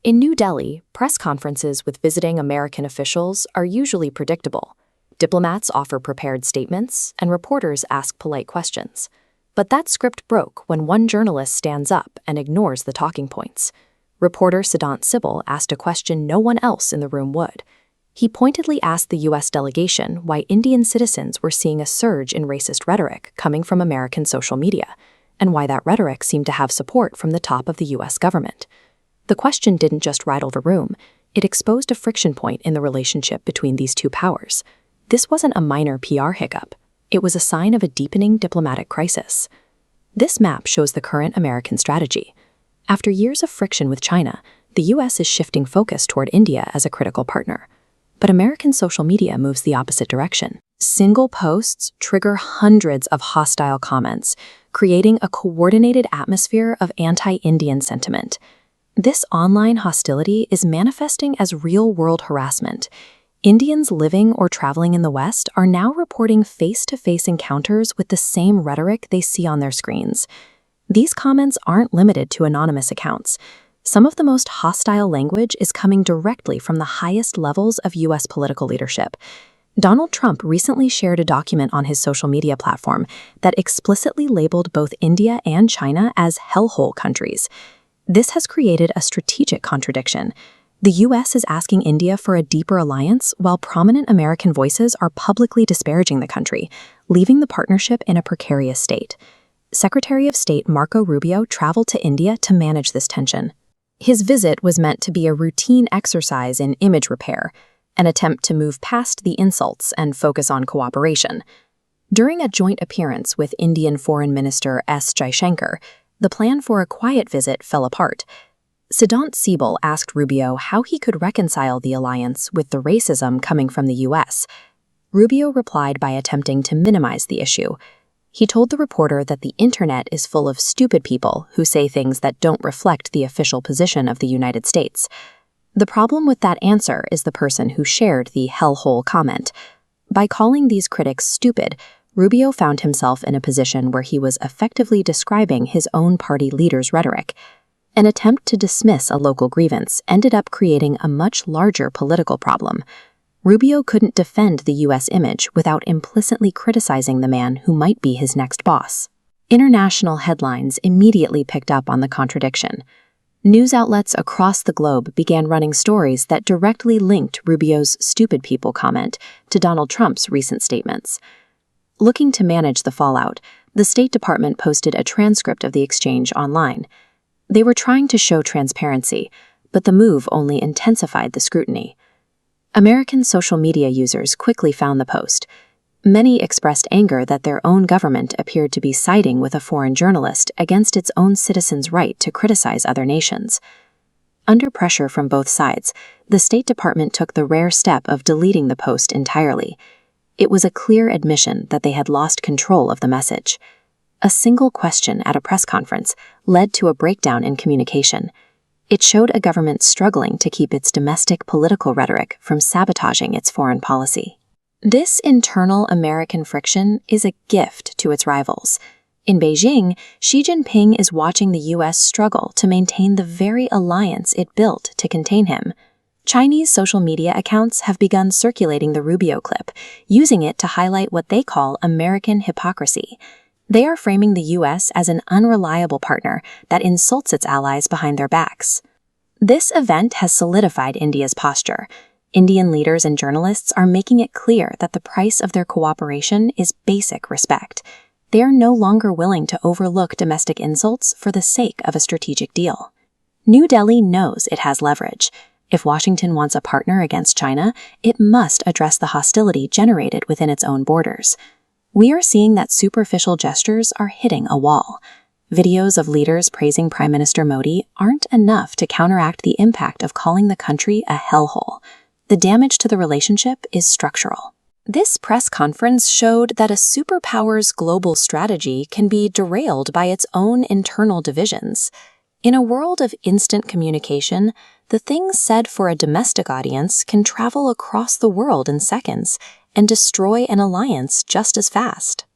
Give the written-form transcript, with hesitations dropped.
In New Delhi, press conferences with visiting American officials are usually predictable. Diplomats offer prepared statements, and reporters ask polite questions. But that script broke when one journalist stands up and ignores the talking points. Reporter Siddhant Sibal asked a question no one else in the room would. He pointedly asked the U.S. delegation why Indian citizens were seeing a surge in racist rhetoric coming from American social media, and why that rhetoric seemed to have support from the top of the U.S. government. The question didn't just rattle the room, it exposed a friction point in the relationship between these two powers. This wasn't a minor PR hiccup. It was a sign of a deepening diplomatic crisis. This map shows the current American strategy. After years of friction with China, the U.S. is shifting focus toward India as a critical partner. But American social media moves the opposite direction. Single posts trigger hundreds of hostile comments, creating a coordinated atmosphere of anti-Indian sentiment. This online hostility is manifesting as real-world harassment. Indians living or traveling in the West are now reporting face-to-face encounters with the same rhetoric they see on their screens. These comments aren't limited to anonymous accounts. Some of the most hostile language is coming directly from the highest levels of U.S. political leadership. Donald Trump recently shared a document on his social media platform that explicitly labeled both India and China as hellhole countries. This has created a strategic contradiction. The U.S. is asking India for a deeper alliance, while prominent American voices are publicly disparaging the country, leaving the partnership in a precarious state. Secretary of State Marco Rubio traveled to India to manage this tension. His visit was meant to be a routine exercise in image repair, an attempt to move past the insults and focus on cooperation. During a joint appearance with Indian Foreign Minister S. Jaishankar, the plan for a quiet visit fell apart. Siddhant Sibal asked Rubio how he could reconcile the alliance with the racism coming from the U.S. Rubio replied by attempting to minimize the issue. He told the reporter that the internet is full of stupid people who say things that don't reflect the official position of the United States. The problem with that answer is the person who shared the hellhole comment. By calling these critics stupid, Rubio found himself in a position where he was effectively describing his own party leader's rhetoric. An attempt to dismiss a local grievance ended up creating a much larger political problem. Rubio couldn't defend the U.S. image without implicitly criticizing the man who might be his next boss. International headlines immediately picked up on the contradiction. News outlets across the globe began running stories that directly linked Rubio's "stupid people" comment to Donald Trump's recent statements. Looking to manage the fallout, the State Department posted a transcript of the exchange online. They were trying to show transparency, but the move only intensified the scrutiny. American social media users quickly found the post. Many expressed anger that their own government appeared to be siding with a foreign journalist against its own citizens' right to criticize other nations. Under pressure from both sides, the State Department took the rare step of deleting the post entirely. It was a clear admission that they had lost control of the message. A single question at a press conference led to a breakdown in communication. It showed a government struggling to keep its domestic political rhetoric from sabotaging its foreign policy. This internal American friction is a gift to its rivals. In Beijing, Xi Jinping is watching the U.S. struggle to maintain the very alliance it built to contain him. Chinese social media accounts have begun circulating the Rubio clip, using it to highlight what they call American hypocrisy. They are framing the U.S. as an unreliable partner that insults its allies behind their backs. This event has solidified India's posture. Indian leaders and journalists are making it clear that the price of their cooperation is basic respect. They are no longer willing to overlook domestic insults for the sake of a strategic deal. New Delhi knows it has leverage. If Washington wants a partner against China, it must address the hostility generated within its own borders. We are seeing that superficial gestures are hitting a wall. Videos of leaders praising Prime Minister Modi aren't enough to counteract the impact of calling the country a hellhole. The damage to the relationship is structural. This press conference showed that a superpower's global strategy can be derailed by its own internal divisions. In a world of instant communication, the things said for a domestic audience can travel across the world in seconds and destroy an alliance just as fast.